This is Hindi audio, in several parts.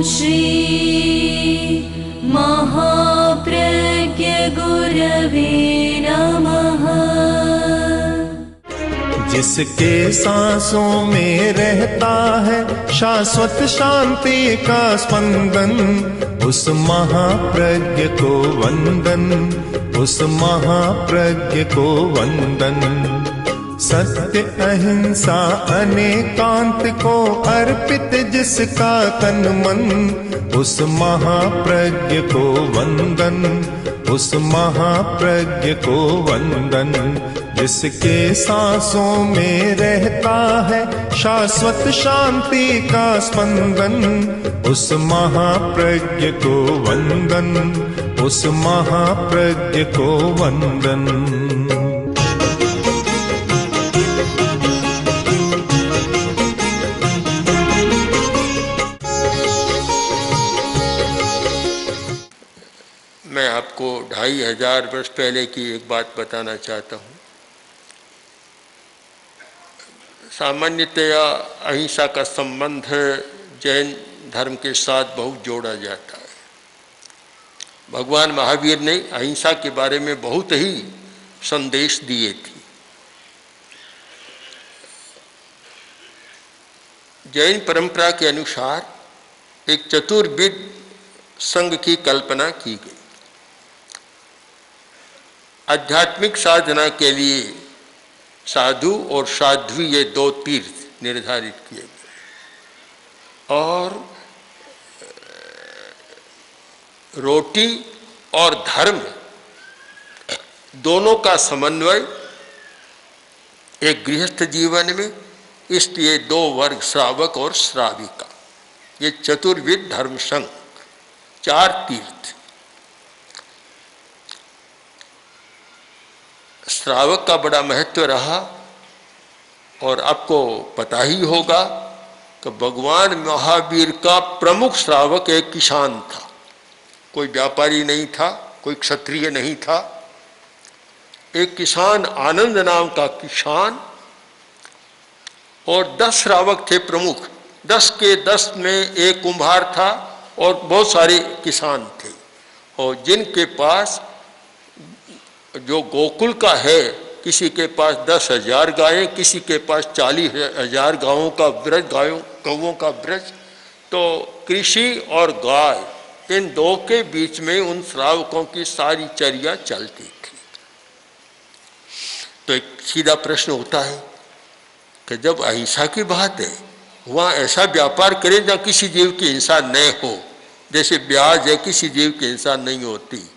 श्री महाप्रज्ञ गुरवे नमः। जिसके सांसों में रहता है शाश्वत शांति का स्पंदन, उस महाप्रज्ञ को वंदन, उस महाप्रज्ञ को वंदन। सत्य अहिंसा अनेकांत को अर्पित जिसका तन मन, उस महाप्रज्ञ को वंदन, उस महाप्रज्ञ को वंदन। जिसके सांसों में रहता है शाश्वत शांति का स्पंदन, उस महाप्रज्ञ को वंदन, उस महाप्रज्ञ को वंदन। मैं आपको 2500 वर्ष पहले की एक बात बताना चाहता हूँ। सामान्यतया अहिंसा का संबंध जैन धर्म के साथ बहुत जोड़ा जाता है। भगवान महावीर ने अहिंसा के बारे में बहुत ही संदेश दिए थे। जैन परंपरा के अनुसार एक चतुर्विध संघ की कल्पना की गई। आध्यात्मिक साधना के लिए साधु और साध्वी ये 2 तीर्थ निर्धारित किए गए और रोटी और धर्म दोनों का समन्वय एक गृहस्थ जीवन में, इसलिए 2 वर्ग श्रावक और श्राविका, ये चतुर्विध धर्म संघ, 4 तीर्थ। श्रावक का बड़ा महत्व रहा और आपको पता ही होगा कि भगवान महावीर का प्रमुख श्रावक एक किसान था। कोई व्यापारी नहीं था, कोई क्षत्रिय नहीं था, एक किसान, आनंद नाम का किसान, और 10 श्रावक थे प्रमुख। 10 के 10 में एक कुम्हार था और बहुत सारे किसान थे, और जिनके पास जो गोकुल का है, किसी के पास 10,000 गायें, किसी के पास 40,000 गायों का ब्रज, गौओं का ब्रज। तो कृषि और गाय, इन 2 के बीच में उन श्रावकों की सारी चर्या चलती थी। तो एक सीधा प्रश्न होता है कि जब अहिंसा की बात है, वहाँ ऐसा व्यापार करे जहाँ किसी जीव की हिंसा न हो। जैसे ब्याज है, किसी जीव की हिंसा नहीं होती।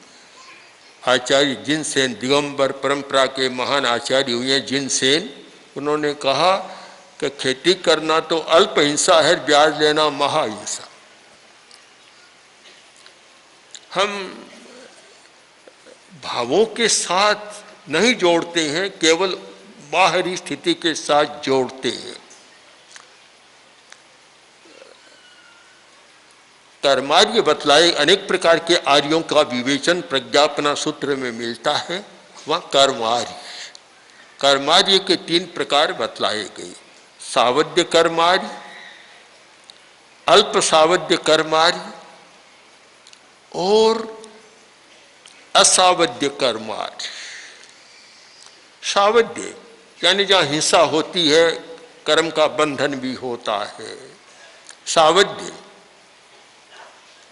आचार्य जिनसेन, दिगंबर परंपरा के महान आचार्य हुए जिनसेन, उन्होंने कहा कि खेती करना तो अल्प हिंसा है, ब्याज लेना महाहिंसा। हम भावों के साथ नहीं जोड़ते हैं, केवल बाहरी स्थिति के साथ जोड़ते हैं। कर्मार्य बतलाए अनेक प्रकार के आर्यों का विवेचन प्रज्ञापना सूत्र में मिलता है। वह कर्मार्य, कर्मार्य के 3 प्रकार बतलाए गए। सावध्य कर्मार्य, अल्प सावध्य कर्मार्य और असावध्य कर्मार्य। सावध्य यानी जहाँ हिंसा होती है, कर्म का बंधन भी होता है। सावध्य,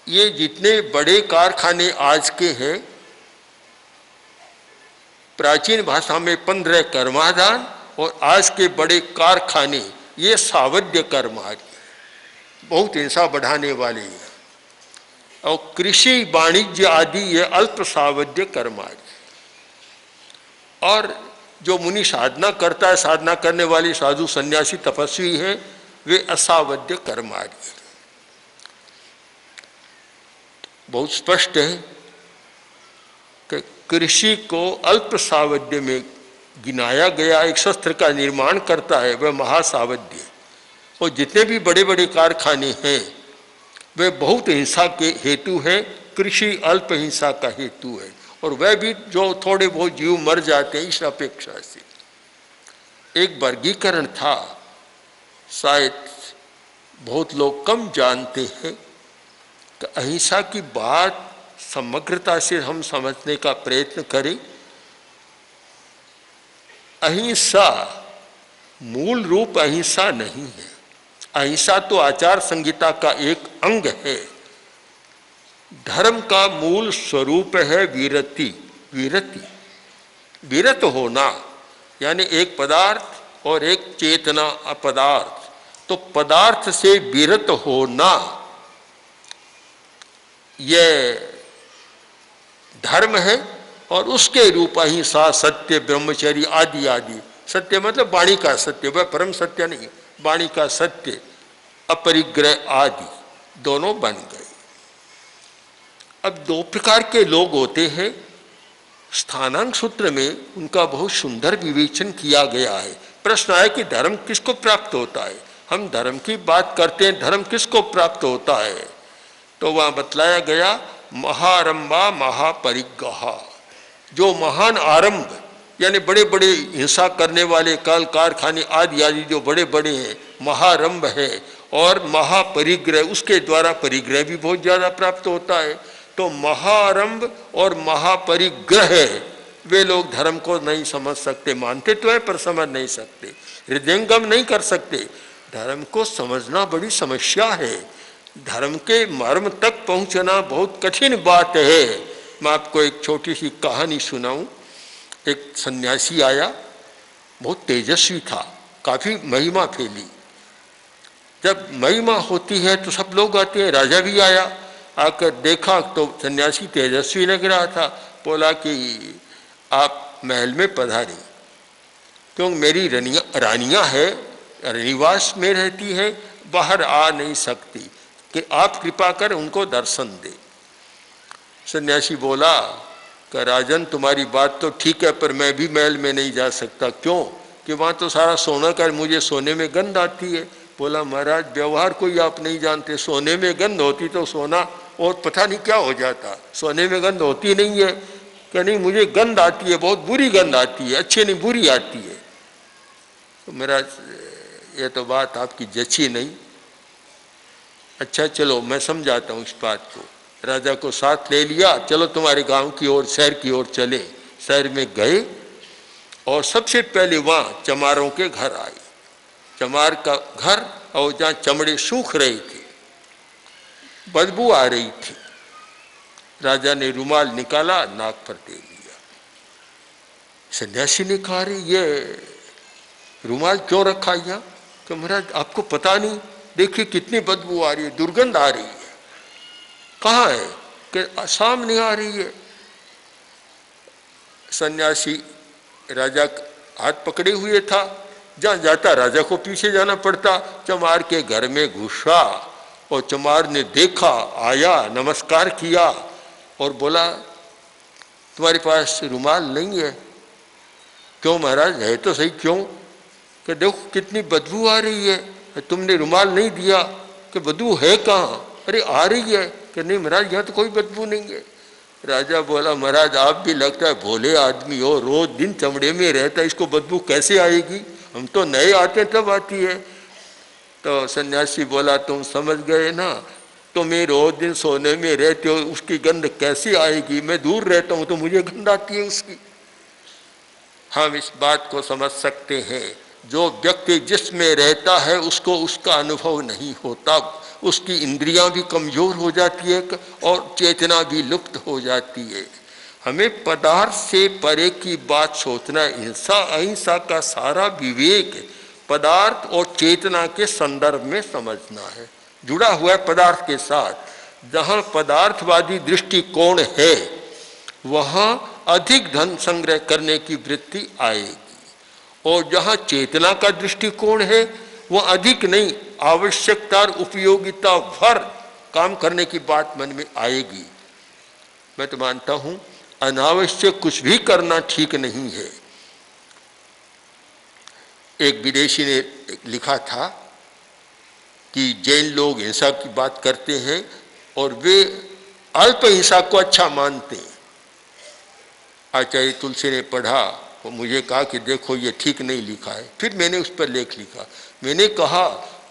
ये जितने बड़े कारखाने आज के हैं, प्राचीन भाषा में 15 कर्माधान, और आज के बड़े कारखाने ये सावध्य कर्मार्य, बहुत हिंसा बढ़ाने वाले हैं। और कृषि वाणिज्य आदि ये अल्प सावध्य कर्मार्य। और जो मुनि साधना करता है, साधना करने वाली साधु सन्यासी तपस्वी हैं, वे असावध्य कर्मार्य। बहुत स्पष्ट है कि कृषि को अल्प सावध्य में गिनाया गया। एक शस्त्र का निर्माण करता है वह महासावध्य, और जितने भी बड़े बड़े कारखाने हैं वे बहुत हिंसा के हेतु है। कृषि अल्प हिंसा का हेतु है, और वह भी जो थोड़े बहुत जीव मर जाते हैं इस अपेक्षा से। एक वर्गीकरण था, शायद बहुत लोग कम जानते हैं, कि अहिंसा की बात समग्रता से हम समझने का प्रयत्न करें। अहिंसा मूल रूप अहिंसा नहीं है। अहिंसा तो आचार संहिता का एक अंग है। धर्म का मूल स्वरूप है विरति। विरति, विरत होना, यानी एक पदार्थ और एक चेतना अपदार्थ। तो पदार्थ से विरत होना यह धर्म है, और उसके रूप अहिंसा, सत्य, ब्रह्मचर्य आदि आदि। सत्य मतलब वाणी का सत्य, वह परम सत्य नहीं, वाणी का सत्य, अपरिग्रह आदि दोनों बन गए। अब दो प्रकार के लोग होते हैं। स्थानांक सूत्र में उनका बहुत सुंदर विवेचन किया गया है। प्रश्न है कि धर्म किसको प्राप्त होता है? हम धर्म की बात करते हैं, धर्म किसको प्राप्त होता है? तो वहाँ बतलाया गया महारंभा महापरिग्रह। जो महान आरंभ यानी बड़े बड़े हिंसा करने वाले कल कारखाने आदि आदि जो बड़े बड़े हैं, महारंभ है, और महापरिग्रह, उसके द्वारा परिग्रह भी बहुत ज़्यादा प्राप्त होता है। तो महारंभ और महापरिग्रह वे लोग धर्म को नहीं समझ सकते। मानते तो है पर समझ नहीं सकते, हृदयंगम नहीं कर सकते। धर्म को समझना बड़ी समस्या है। धर्म के मर्म तक पहुंचना बहुत कठिन बात है। मैं आपको एक छोटी सी कहानी सुनाऊं। एक सन्यासी आया, बहुत तेजस्वी था, काफ़ी महिमा फैली। जब महिमा होती है तो सब लोग आते हैं। राजा भी आया, आकर देखा तो सन्यासी तेजस्वी लग रहा था। बोला कि आप महल में पधारे, क्योंकि मेरी रानियाँ है, निवास में रहती है, बाहर आ नहीं सकती, कि आप कृपा कर उनको दर्शन दे। सन्यासी बोला कि राजन तुम्हारी बात तो ठीक है, पर मैं भी महल में नहीं जा सकता। क्यों? कि वहाँ तो सारा सोना का, मुझे सोने में गंध आती है। बोला महाराज व्यवहार कोई आप नहीं जानते, सोने में गंध होती तो सोना और पता नहीं क्या हो जाता, सोने में गंध होती नहीं है। कि नहीं मुझे गंध आती है, बहुत बुरी गंध आती है, अच्छी नहीं बुरी आती है। तो महाराज ये तो बात आपकी जची नहीं। अच्छा चलो मैं समझाता हूँ इस बात को। राजा को साथ ले लिया, चलो तुम्हारे गांव की ओर, शहर की ओर चले। शहर में गए और सबसे पहले वहाँ चमारों के घर आए। चमार का घर, और जहाँ चमड़े सूख रहे थे, बदबू आ रही थी। राजा ने रुमाल निकाला, नाक पर दे लिया। सन्यासी ने कहा रे ये रुमाल क्यों रखा यहाँ? कि महाराज आपको पता नहीं, देखिए कितनी बदबू आ रही है, दुर्गंध आ रही है। कहाँ है? कि सामने आ रही है। सन्यासी राजा हाथ पकड़े हुए था, जहाँ जाता राजा को पीछे जाना पड़ता। चमार के घर में घुसा और चमार ने देखा, आया, नमस्कार किया और बोला तुम्हारे पास रुमाल नहीं है? क्यों महाराज है तो सही, क्यों? कि देखो कितनी बदबू आ रही है, तुमने रुमाल नहीं दिया। कि बदबू है कहाँ? अरे आ रही है। कि नहीं महाराज यहाँ तो कोई बदबू नहीं है। राजा बोला महाराज आप भी लगता है भोले आदमी हो, रोज दिन चमड़े में रहता है, इसको बदबू कैसे आएगी? हम तो नए आते तब आती है। तो सन्यासी बोला तुम समझ गए ना, तुम्हें रोज दिन सोने में रहते हो, उसकी गंध कैसे आएगी? मैं दूर रहता हूँ तो मुझे गंध आती है उसकी। हम इस बात को समझ सकते हैं, जो व्यक्ति जिसमें रहता है उसको उसका अनुभव नहीं होता, उसकी इंद्रियां भी कमजोर हो जाती है और चेतना भी लुप्त हो जाती है। हमें पदार्थ से परे की बात सोचना। हिंसा अहिंसा का सारा विवेक पदार्थ और चेतना के संदर्भ में समझना है, जुड़ा हुआ है पदार्थ के साथ। जहाँ पदार्थवादी दृष्टिकोण है वहाँ अधिक धन संग्रह करने की वृत्ति आएगी, और जहाँ चेतना का दृष्टिकोण है वह अधिक नहीं, आवश्यकता और उपयोगिता भर काम करने की बात मन में आएगी। मैं तो मानता हूँ अनावश्यक कुछ भी करना ठीक नहीं है। एक विदेशी ने लिखा था कि जैन लोग हिंसा की बात करते हैं और वे अल्प हिंसा को अच्छा मानते हैं। आचार्य तुलसी ने पढ़ा और मुझे कहा कि देखो ये ठीक नहीं लिखा है। फिर मैंने उस पर लेख लिखा। मैंने कहा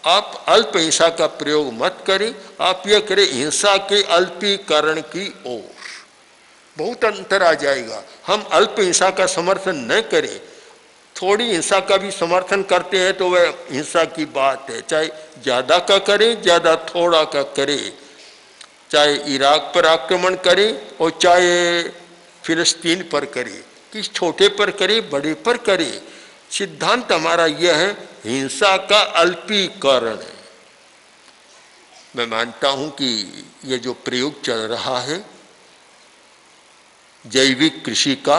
आप अल्प हिंसा का प्रयोग मत करें, आप यह करें हिंसा के अल्पीकरण की ओर। बहुत अंतर आ जाएगा। हम अल्प हिंसा का समर्थन न करें, थोड़ी हिंसा का भी समर्थन करते हैं तो वह हिंसा की बात है। चाहे ज़्यादा का करें, ज़्यादा थोड़ा का करें, चाहे इराक पर आक्रमण करें और चाहे फिलिस्तीन पर करें, किस छोटे पर करे बड़े पर करे, सिद्धांत हमारा यह है हिंसा का अल्पीकरण है। मैं मानता हूं कि यह जो प्रयोग चल रहा है जैविक कृषि का,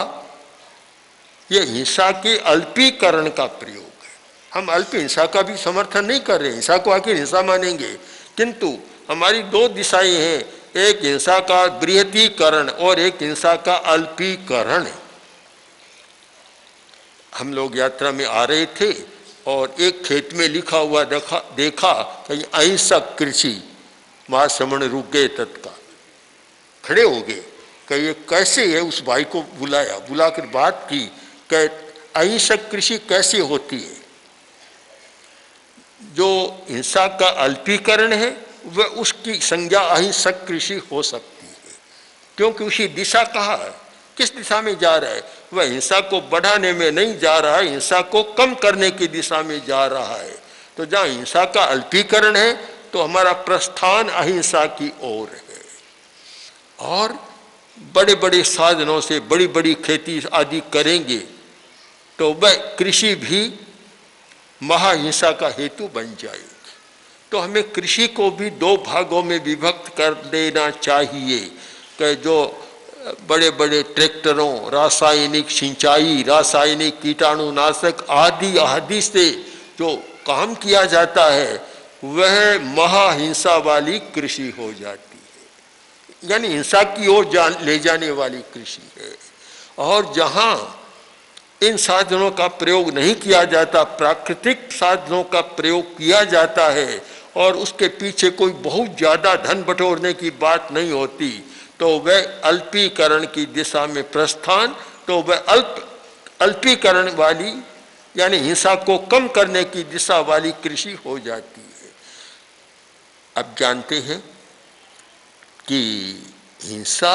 यह हिंसा के अल्पीकरण का प्रयोग है। हम अल्प हिंसा का भी समर्थन नहीं कर रहे, हिंसा को आखिर हिंसा मानेंगे, किंतु हमारी दो दिशाएं हैं, एक हिंसा का बृहतीकरण और एक हिंसा का अल्पीकरण। हम लोग यात्रा में आ रहे थे और एक खेत में लिखा हुआ देखा कि अहिंसक कृषि। महाश्रमण रुक गए, तत्काल खड़े हो गए कि ये कैसे है। उस भाई को बुलाया, बुलाकर बात की कि अहिंसक कृषि कैसे होती है। जो हिंसा का अल्पीकरण है वह उसकी संज्ञा अहिंसक कृषि हो सकती है, क्योंकि उसी दिशा कहा है, किस दिशा में जा रहा है, वह हिंसा को बढ़ाने में नहीं जा रहा है, हिंसा को कम करने की दिशा में जा रहा है। तो जहाँ हिंसा का अल्पीकरण है तो हमारा प्रस्थान अहिंसा की ओर है। और बड़े बड़े साधनों से बड़ी बड़ी खेती आदि करेंगे तो वह कृषि भी महाहिंसा का हेतु बन जाएगी। तो हमें कृषि को भी दो भागों में विभक्त कर देना चाहिए कि जो बड़े बड़े ट्रैक्टरों, रासायनिक सिंचाई, रासायनिक कीटाणुनाशक आदि आदि से जो काम किया जाता है वह महाहिंसा वाली कृषि हो जाती है, यानी हिंसा की ओर ले जाने वाली कृषि है। और जहाँ इन साधनों का प्रयोग नहीं किया जाता, प्राकृतिक साधनों का प्रयोग किया जाता है और उसके पीछे कोई बहुत ज़्यादा धन बटोरने की बात नहीं होती, तो वह अल्पीकरण की दिशा में प्रस्थान, तो वह अल्पीकरण वाली यानी हिंसा को कम करने की दिशा वाली कृषि हो जाती है। अब जानते हैं कि हिंसा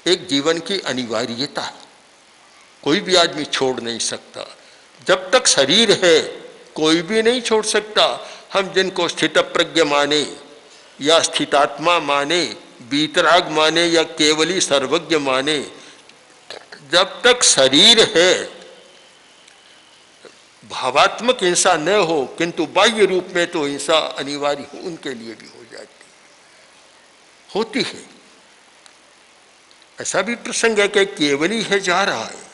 एक जीवन की अनिवार्यता है, कोई भी आदमी छोड़ नहीं सकता। जब तक शरीर है कोई भी नहीं छोड़ सकता। हम जिनको स्थितप्रज्ञ माने या स्थितात्मा माने, वीतराग माने या केवली सर्वज्ञ माने, जब तक शरीर है भावात्मक हिंसा न हो, किंतु बाह्य रूप में तो हिंसा अनिवार्य हो, उनके लिए भी हो जाती होती है। ऐसा भी प्रसंग है कि केवली है जा रहा है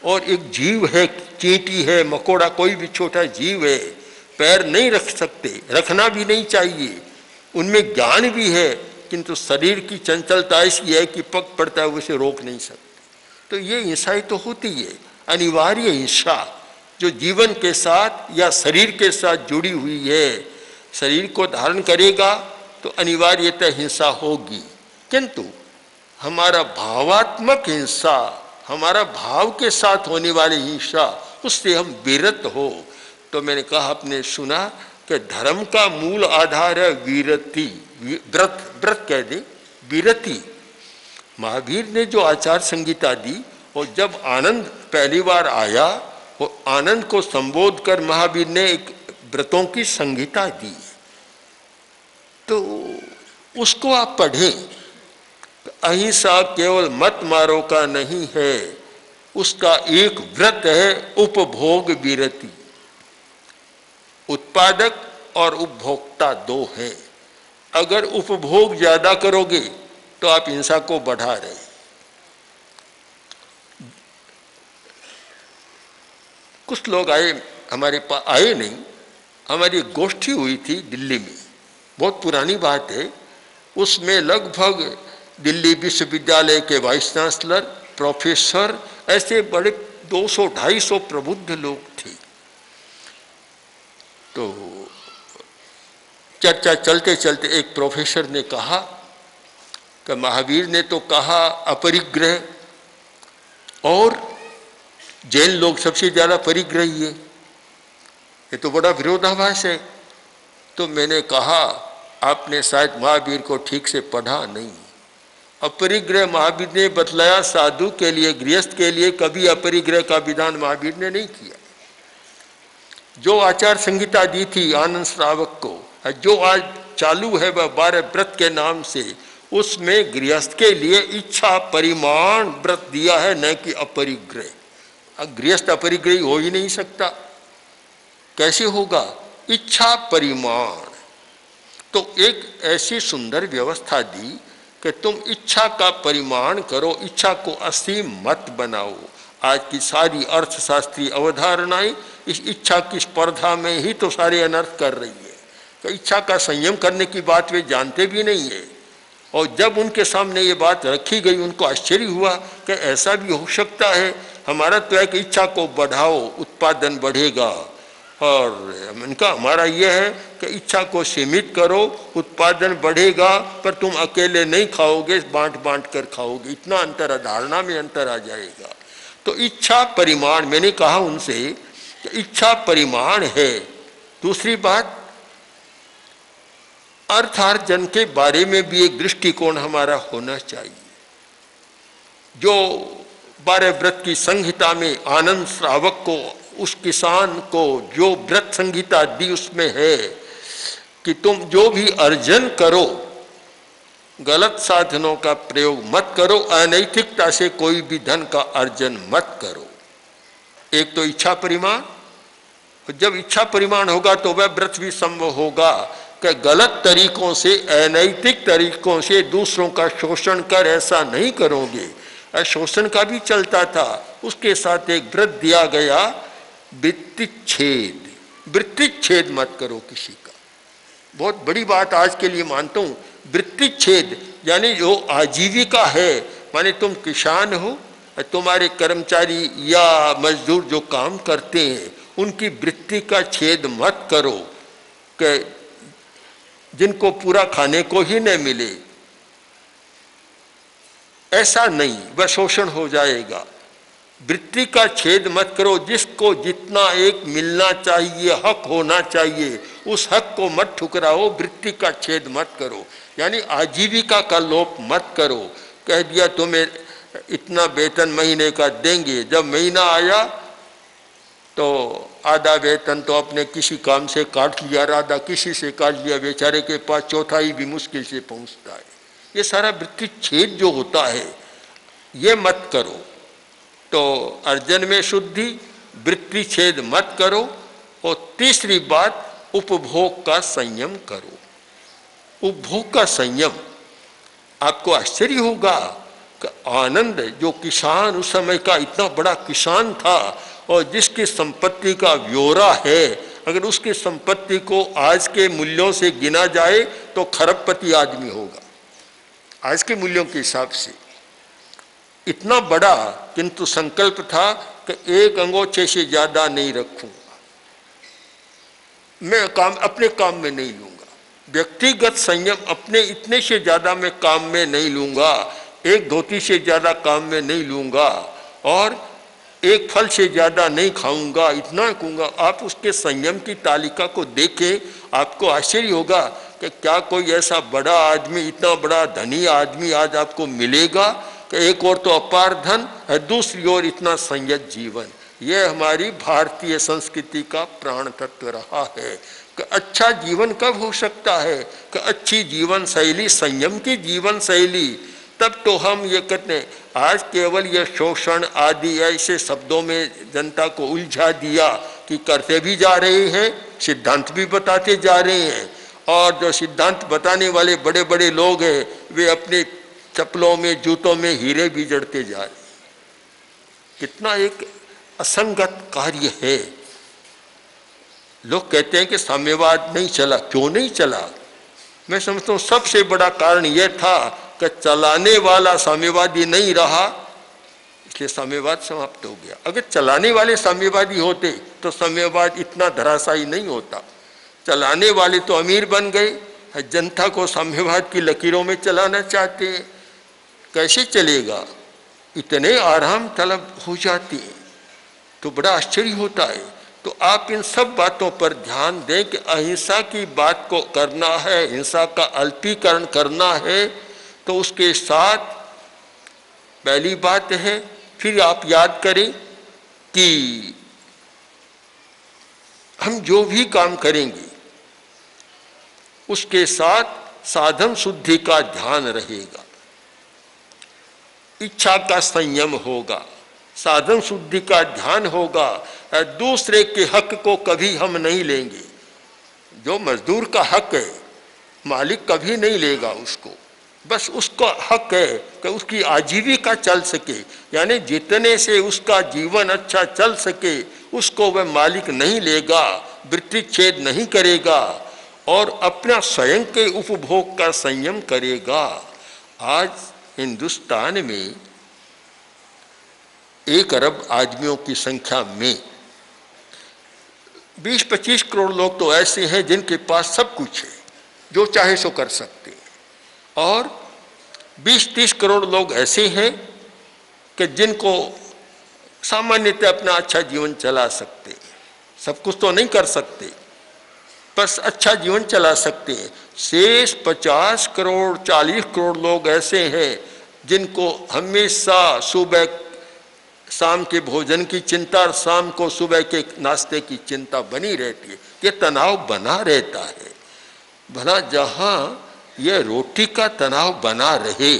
और एक जीव है, चींटी है, मकोड़ा, कोई भी छोटा जीव है, पैर नहीं रख सकते, रखना भी नहीं चाहिए, उनमें ज्ञान भी है, किंतु शरीर की चंचलता ऐसी है कि पग पड़ता है उसे रोक नहीं सकते। तो ये हिंसा तो होती है, अनिवार्य हिंसा जो जीवन के साथ या शरीर के साथ जुड़ी हुई है। शरीर को धारण करेगा तो अनिवार्यतः हिंसा होगी, किंतु हमारा भावात्मक हिंसा, हमारा भाव के साथ होने वाली हिंसा, उससे हम विरत हो। तो मैंने कहा, आपने सुना कि धर्म का मूल आधार है वीरति, व्रत कह दे, विरति। महावीर ने जो आचार संहिता दी और जब आनंद पहली बार आया, वो आनंद को संबोध कर महावीर ने एक व्रतों की संहिता दी, तो उसको आप पढ़ें। अहिंसा केवल मत मारो का नहीं है, उसका एक व्रत है उपभोग विरति। उत्पादक और उपभोक्ता दो हैं। अगर उपभोग ज्यादा करोगे तो आप हिंसा को बढ़ा रहे। कुछ लोग आए हमारे पास, आए नहीं, हमारी गोष्ठी हुई थी दिल्ली में, बहुत पुरानी बात है। उसमें लगभग दिल्ली विश्वविद्यालय के वाइस चांसलर, प्रोफेसर, ऐसे बड़े 200-250 प्रबुद्ध लोग थे। तो चर्चा चलते चलते एक प्रोफेसर ने कहा कि महावीर ने तो कहा अपरिग्रह, और जैन लोग सबसे ज्यादा परिग्रही है, ये तो बड़ा विरोधाभास है। तो मैंने कहा आपने शायद महावीर को ठीक से पढ़ा नहीं। अपरिग्रह महावीर ने बतलाया साधु के लिए, गृहस्थ के लिए, कभी अपरिग्रह का विधान महावीर ने नहीं किया। जो आचार संहिता दी थी आनंद श्रावक को, जो आज चालू है वह 12 व्रत के नाम से, उसमें गृहस्थ के लिए इच्छा परिमाण व्रत दिया है, न कि अपरिग्रह। गृहस्थ अपरिग्रही हो ही नहीं सकता, कैसे होगा? इच्छा परिमाण। तो एक ऐसी सुंदर व्यवस्था दी कि तुम इच्छा का परिमाण करो, इच्छा को असीम मत बनाओ। आज की सारी अर्थशास्त्रीय अवधारणाएं इस इच्छा की स्पर्धा में ही तो सारे अनर्थ कर रही है। तो इच्छा का संयम करने की बात वे जानते भी नहीं है। और जब उनके सामने ये बात रखी गई, उनको आश्चर्य हुआ कि ऐसा भी हो सकता है। हमारा तो है कि इच्छा को बढ़ाओ, उत्पादन बढ़ेगा, और उनका हमारा यह है कि इच्छा को सीमित करो, उत्पादन बढ़ेगा, पर तुम अकेले नहीं खाओगे, बांट बांट कर खाओगे। इतना अंतर, धारणा में अंतर आ जाएगा। तो इच्छा परिमाण, मैंने कहा उनसे कि इच्छा परिमाण है। दूसरी बात, अर्थार्जन के बारे में भी एक दृष्टिकोण हमारा होना चाहिए। जो 12 व्रत की संहिता में आनंद श्रावक को, उस किसान को जो व्रत संहिता दी, उसमें है कि तुम जो भी अर्जन करो, गलत साधनों का प्रयोग मत करो, अनैतिकता से कोई भी धन का अर्जन मत करो। एक तो इच्छा परिमाण, जब इच्छा परिमाण होगा तो वह व्रत भी संभव होगा कि गलत तरीकों से, अनैतिक तरीकों से दूसरों का शोषण कर ऐसा नहीं करोगे। शोषण का भी चलता था, उसके साथ एक व्रत दिया गया, वृत्तिच्छेद। वृत्तिच्छेद मत करो किसी का। बहुत बड़ी बात आज के लिए मानता हूँ। वृत्तिच्छेद यानी जो आजीविका है, माने तुम किसान हो, तुम्हारे कर्मचारी या मजदूर जो काम करते हैं, उनकी वृत्ति का छेद मत करो कि जिनको पूरा खाने को ही न मिले। ऐसा नहीं, वह शोषण हो जाएगा। वृत्ति का छेद मत करो। जिसको जितना एक मिलना चाहिए, हक होना चाहिए, उस हक को मत ठुकराओ। वृत्ति का छेद मत करो, यानी आजीविका का लोप मत करो। कह दिया तुम्हें इतना वेतन महीने का देंगे, जब महीना आया तो आधा वेतन तो अपने किसी काम से काट लिया, आधा किसी से काट लिया, बेचारे के पास चौथाई भी मुश्किल से पहुंचता है। ये सारा वृत्ति छेद जो होता है, ये मत करो। तो अर्जन में शुद्धि, वृत्ति छेद मत करो। और तीसरी बात, उपभोग का संयम करो। उपभोग का संयम, आपको आश्चर्य होगा कि आनंद जो किसान, उस समय का इतना बड़ा किसान था, और जिसकी संपत्ति का ब्यौरा है, अगर उसकी संपत्ति को आज के मूल्यों से गिना जाए तो खरबपति आदमी होगा आज के मूल्यों के हिसाब से। इतना बड़ा, किंतु संकल्प था कि एक अंगोछे से ज्यादा नहीं रखूंगा, मैं काम अपने काम में नहीं लूंगा। व्यक्तिगत संयम, अपने इतने से ज्यादा मैं काम में नहीं लूंगा, एक धोती से ज्यादा काम में नहीं लूंगा, और एक फल से ज्यादा नहीं खाऊंगा, इतना कहूंगा। आप उसके संयम की तालिका को देखें, आपको आश्चर्य होगा कि क्या कोई ऐसा बड़ा आदमी, इतना बड़ा धनी आदमी आज आपको मिलेगा कि एक और तो अपार धन है, दूसरी ओर इतना संयत जीवन। यह हमारी भारतीय संस्कृति का प्राण तत्व रहा है कि अच्छा जीवन कब हो सकता है कि अच्छी जीवन शैली, संयम की जीवन शैली। तब तो हम ये कहते हैं, आज केवल ये शोषण आदि ऐसे शब्दों में जनता को उलझा दिया कि करते भी जा रहे हैं, सिद्धांत भी बताते जा रहे हैं, और जो सिद्धांत बताने वाले बड़े बड़े लोग हैं, वे अपने चप्पलों में, जूतों में हीरे भी जड़ते जा रहे हैं। कितना एक असंगत कार्य है। लोग कहते हैं कि साम्यवाद नहीं चला। क्यों नहीं चला? मैं समझता हूँ सबसे बड़ा कारण यह था कि चलाने वाला साम्यवादी नहीं रहा, इसलिए साम्यवाद समाप्त हो गया। अगर चलाने वाले साम्यवादी होते तो साम्यवाद इतना धराशायी नहीं होता। चलाने वाले तो अमीर बन गए, जनता को साम्यवाद की लकीरों में चलाना चाहते हैं। कैसे चलेगा? इतने आराम तलब हो जाते हैं, तो बड़ा आश्चर्य होता है। तो आप इन सब बातों पर ध्यान दें कि अहिंसा की बात को करना है, हिंसा का अल्पीकरण करना है, तो उसके साथ पहली बात है, फिर आप याद करें कि हम जो भी काम करेंगे उसके साथ साधन शुद्धि का ध्यान रहेगा, इच्छा का संयम होगा, साधन शुद्धि का ध्यान होगा। दूसरे के हक को कभी हम नहीं लेंगे। जो मजदूर का हक है मालिक कभी नहीं लेगा उसको, बस उसका हक है कि उसकी आजीविका चल सके, यानी जितने से उसका जीवन अच्छा चल सके उसको वह मालिक नहीं लेगा, वृत्ति छेद नहीं करेगा और अपना स्वयं के उपभोग का संयम करेगा। आज हिंदुस्तान में 1 अरब आदमियों की संख्या में 20-25 करोड़ लोग तो ऐसे हैं जिनके पास सब कुछ है, जो चाहे सो कर सकते हैं, और 20-30 करोड़ लोग ऐसे हैं कि जिनको सामान्यतः अपना अच्छा जीवन चला सकते हैं। सब कुछ तो नहीं कर सकते, बस अच्छा जीवन चला सकते हैं। शेष 50 करोड़ 40 करोड़ लोग ऐसे हैं जिनको हमेशा सुबह शाम के भोजन की चिंता और शाम को सुबह के नाश्ते की चिंता बनी रहती है। ये तनाव बना रहता है। भला जहाँ ये रोटी का तनाव बना रहे,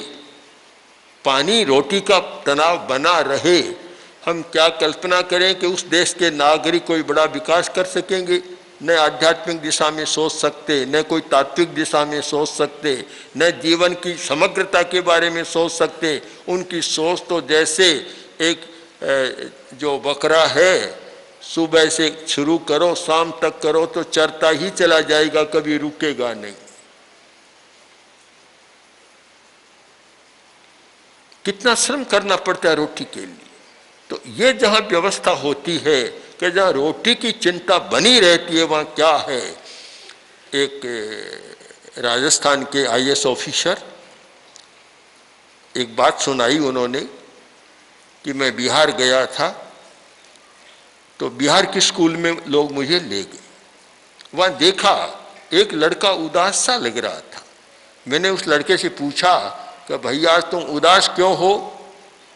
पानी रोटी का तनाव बना रहे, हम क्या कल्पना करें कि उस देश के नागरिक कोई बड़ा विकास कर सकेंगे? न आध्यात्मिक दिशा में सोच सकते, न कोई तात्विक दिशा में सोच सकते, न जीवन की समग्रता के बारे में सोच सकते। उनकी सोच तो जैसे एक जो बकरा है, सुबह से शुरू करो शाम तक करो तो चरता ही चला जाएगा, कभी रुकेगा नहीं। कितना श्रम करना पड़ता है रोटी के लिए। तो ये जहाँ व्यवस्था होती है कि जहाँ रोटी की चिंता बनी रहती है, वहाँ क्या है। एक राजस्थान के IAS ऑफिसर एक बात सुनाई उन्होंने कि मैं बिहार गया था, तो बिहार के स्कूल में लोग मुझे ले गए। वहाँ देखा एक लड़का उदास सा लग रहा था। मैंने उस लड़के से पूछा कि भैया आज तुम उदास क्यों हो?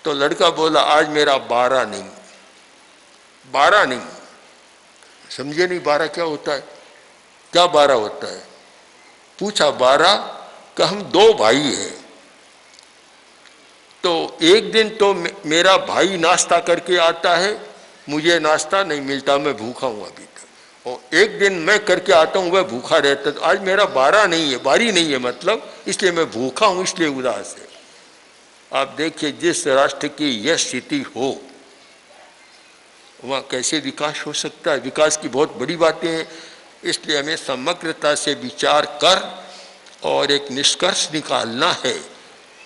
तो लड़का बोला आज मेरा 12 नहीं। 12 नहीं, समझे नहीं 12 क्या होता है? क्या 12 होता है? पूछा 12 कि हम 2 भाई हैं, तो एक दिन तो मेरा भाई नाश्ता करके आता है, मुझे नाश्ता नहीं मिलता, मैं भूखा हूँ अभी तक, और एक दिन मैं करके आता हूँ वह भूखा रहता है। तो आज मेरा 12 नहीं है, 12 नहीं है मतलब, इसलिए मैं भूखा हूँ, इसलिए उदास है। आप देखिए जिस राष्ट्र की यह स्थिति हो वहाँ कैसे विकास हो सकता है। विकास की बहुत बड़ी बातें हैं, इसलिए हमें समग्रता से विचार कर और एक निष्कर्ष निकालना है।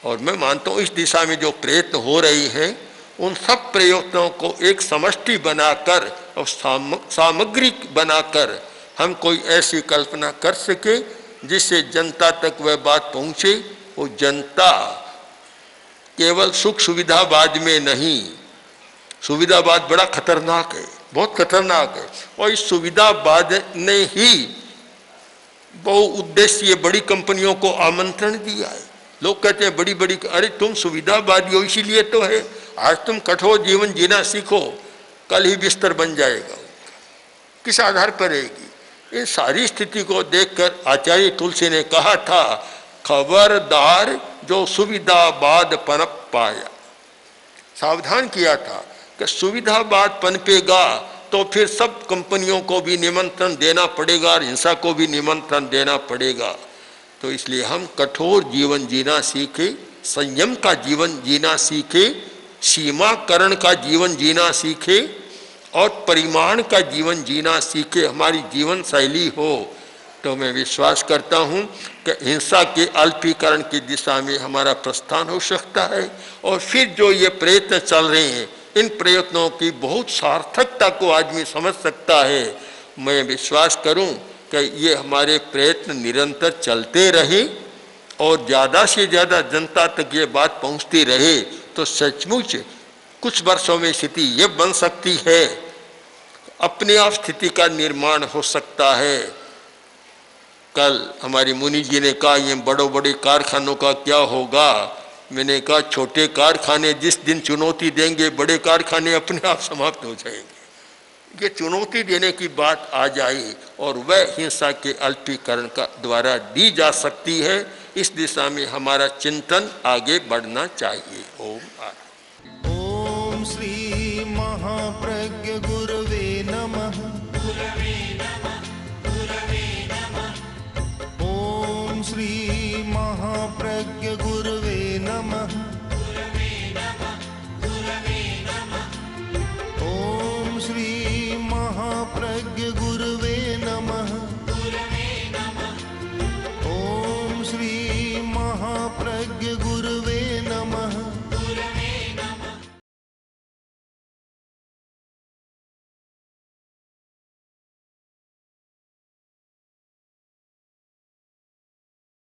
और मैं मानता हूँ इस दिशा में जो प्रयत्न हो रही हैं, उन सब प्रयत्नों को एक समष्टि बनाकर और सामग्री बनाकर हम कोई ऐसी कल्पना कर सके जिससे जनता तक वह बात पहुँचे। वो जनता केवल सुख सुविधावाद में नहीं, सुविधावाद बड़ा खतरनाक है, बहुत खतरनाक है, और इस सुविधावाद ने ही बहुउद्देशीय बड़ी कंपनियों को आमंत्रण दिया है। लोग कहते हैं बड़ी बड़ी, अरे तुम सुविधावादी हो इसीलिए तो है। आज तुम कठोर जीवन जीना सीखो, कल ही बिस्तर बन जाएगा। किस आधार पर रहेगी? इन सारी स्थिति को देखकर आचार्य तुलसी ने कहा था, खबरदार जो सुविधावाद पनप पाया। सावधान किया था कि सुविधावाद पनपेगा तो फिर सब कंपनियों को भी निमंत्रण देना पड़ेगा और हिंसा को भी निमंत्रण देना पड़ेगा। तो इसलिए हम कठोर जीवन जीना सीखे, संयम का जीवन जीना सीखे, सीमाकरण का जीवन जीना सीखे और परिमाण का जीवन जीना सीखे, हमारी जीवन शैली हो। तो मैं विश्वास करता हूँ कि हिंसा के अल्पीकरण की दिशा में हमारा प्रस्थान हो सकता है। और फिर जो ये प्रयत्न चल रहे हैं, इन प्रयत्नों की बहुत सार्थकता को आदमी समझ सकता है। मैं विश्वास करूँ कि ये हमारे प्रयत्न निरंतर चलते रहे और ज़्यादा से ज़्यादा जनता तक ये बात पहुँचती रहे, तो सचमुच कुछ वर्षों में स्थिति ये बन सकती है अपने आप स्थिति का निर्माण हो सकता है। कल हमारी मुनि जी ने कहा ये बड़े बड़े कारखानों का क्या होगा। मैंने कहा छोटे कारखाने जिस दिन चुनौती देंगे बड़े कारखाने अपने आप समाप्त हो जाएंगे। ये चुनौती देने की बात आ जाए और वह हिंसा के अल्पीकरण का द्वारा दी जा सकती है। इस दिशा में हमारा चिंतन आगे बढ़ना चाहिए। ओम ओम श्री महाप्रज्ञ गुरवे नमः। ओम श्री महाप्रज्ञ गुरवे नमः। ओम श्री महाप्रज्ञ गुरवे नमः। ओम श्री महाप्रज्ञ गुरवे नमः।